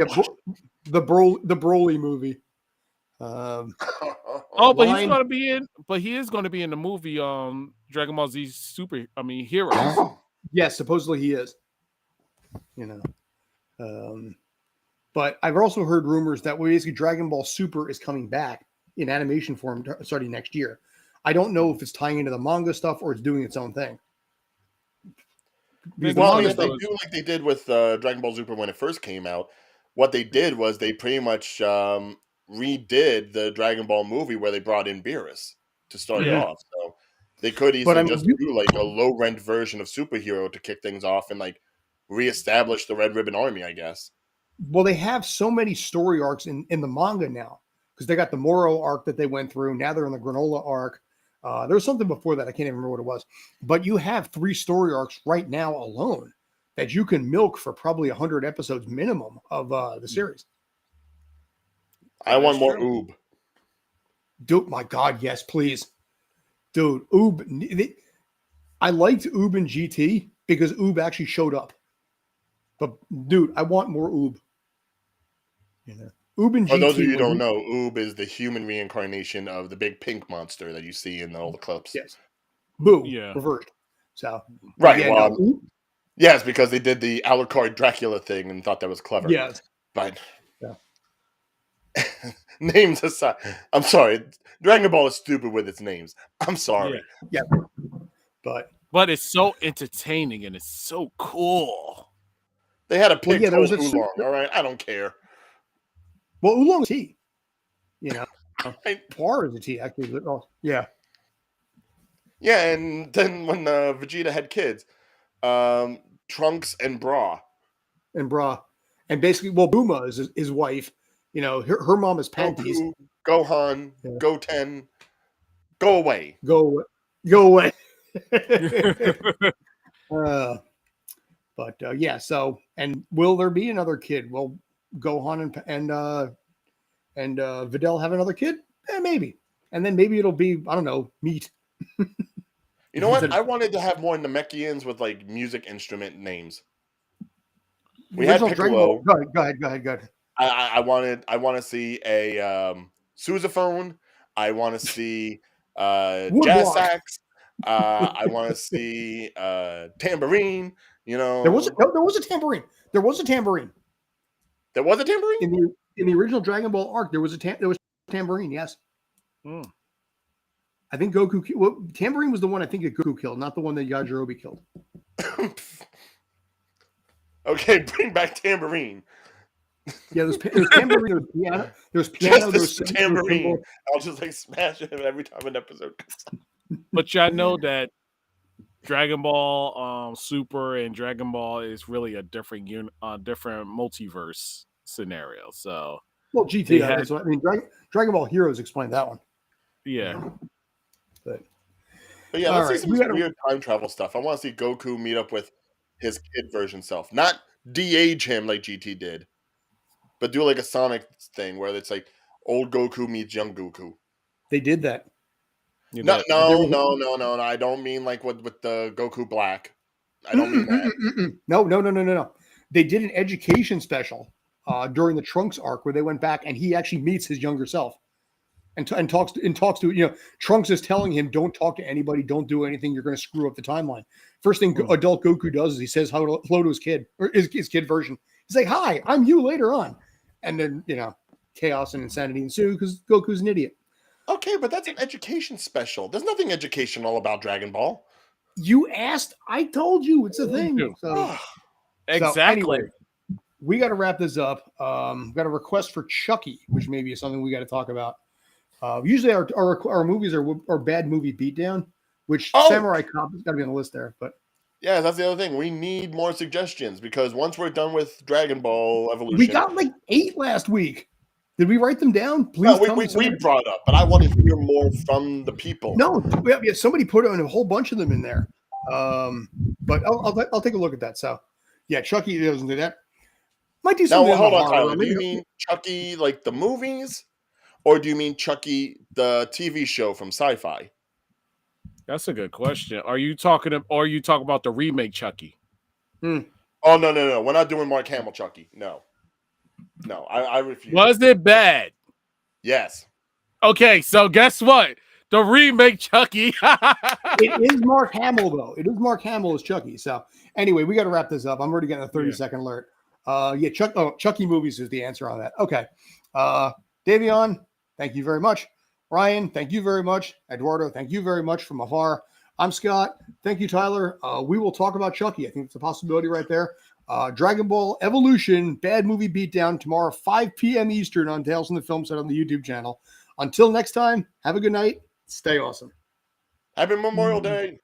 the Broly movie. But he's gonna be in. But he is going to be in the movie Dragon Ball Z Heroes. Yes, supposedly he is. But I've also heard rumors that basically Dragon Ball Super is coming back in animation form starting next year. I don't know if it's tying into the manga stuff or it's doing its own thing. Well, if they do like they did with Dragon Ball Super when it first came out, what they did was they pretty much redid the Dragon Ball movie where they brought in Beerus to start it off. So they could easily just do like a low-rent version of Superhero to kick things off and like reestablish the Red Ribbon Army, I guess. Well, they have so many story arcs in the manga now because they got the Moro arc that they went through. Now they're in the Granola arc. There was something before that. I can't even remember what it was. But you have 3 story arcs right now alone that you can milk for probably 100 episodes minimum of the series. I want more Oob. Dude, my God, yes, please. Dude, Oob. I liked Oob in GT because Oob actually showed up. But, dude, I want more Oob. Oob in GT. For those of you who don't know, Oob is the human reincarnation of the big pink monster that you see in all the clips. Yes. Boo. Reversed. So. Right. Yeah, yes, because they did the Alucard Dracula thing and thought that was clever. Yes. But names aside, I'm sorry. Dragon Ball is stupid with its names. I'm sorry. Yeah. But it's so entertaining and it's so cool. They had a pig called Oolong. All right, I don't care. Well, Oolong is T. Par is a T, actually. Yeah. Yeah, and then when Vegeta had kids, Trunks and Bra. And Bra, and basically, well, Buma is his wife. You know, her mom is Panties. Goku, Gohan, Yeah. Goten, go away. Go away. But yeah. So, and will there be another kid? Will Gohan and Videl have another kid? Maybe. And then maybe it'll be, I don't know, meat. You know what? I wanted to have more Namekians with like music instrument names. We had Piccolo. Go ahead. I want to see a sousaphone. I want to see jazz sax. I want to see tambourine. You know, there was a tambourine. There was a tambourine. There was a tambourine in the original Dragon Ball arc. There was tambourine. Yes. Hmm. I think Goku. Well, tambourine was the one I think that Goku killed, not the one that Yajirobe killed. Okay, bring back tambourine. Yeah, there's tambourine. There's piano. There's tambourine. I'll just like smash it every time an episode comes up. But y'all know that Dragon Ball Super and Dragon Ball is really a different different multiverse scenario. So, well, GT. That's what I mean. Dragon Ball Heroes explained that one. Yeah. But yeah, let's see some weird time travel stuff. I want to see Goku meet up with his kid version self, not de-age him like GT did, but do like a Sonic thing where it's like old Goku meets young Goku. They did that. No. I don't mean like with the Goku Black. I don't mean that. No. They did an education special during the Trunks arc where they went back and he actually meets his younger self and talks to, you know, Trunks is telling him, don't talk to anybody, don't do anything, you're going to screw up the timeline. First thing adult Goku does is he says hello to his kid, or his kid version. He's like, hi, I'm you later on. And then, you know, chaos and insanity ensue because Goku's an idiot. Okay, but that's an education special. There's nothing educational about Dragon Ball. You asked, I told you it's a thing. So, exactly. So anyway, we got to wrap this up. Got a request for Chucky, which maybe is something we got to talk about. Usually our movies are bad movie beatdown, which Samurai Cop has got to be on the list there. But yeah, that's the other thing. We need more suggestions because once we're done with Dragon Ball Evolution, we got like 8 last week. Did we write them down? Please. No, we brought up, but I want to hear more from the people. No, yeah, somebody put a whole bunch of them in there. But I'll take a look at that. So, yeah, Chucky doesn't do that. Might do something. Now, hold on, Tyler. Do you mean Chucky like the movies, or do you mean Chucky the TV show from Sci-Fi? That's a good question. Are you talking about the remake Chucky? Oh no. We're not doing Mark Hamill Chucky. No, I refuse. Was it bad? Yes. Okay, so guess what? The remake Chucky. It is Mark Hamill, though. It is Mark Hamill as Chucky. So anyway, we got to wrap this up. I'm already getting a 30-second alert. Chucky movies is the answer on that. Okay. Davion, thank you very much. Ryan, thank you very much. Eduardo, thank you very much from afar. I'm Scott. Thank you, Tyler. We will talk about Chucky. I think it's a possibility right there. Dragon Ball Evolution, bad movie beatdown tomorrow, 5 p.m. Eastern on Tales from the Film Set on the YouTube channel. Until next time, have a good night. Stay awesome. Happy Memorial Day.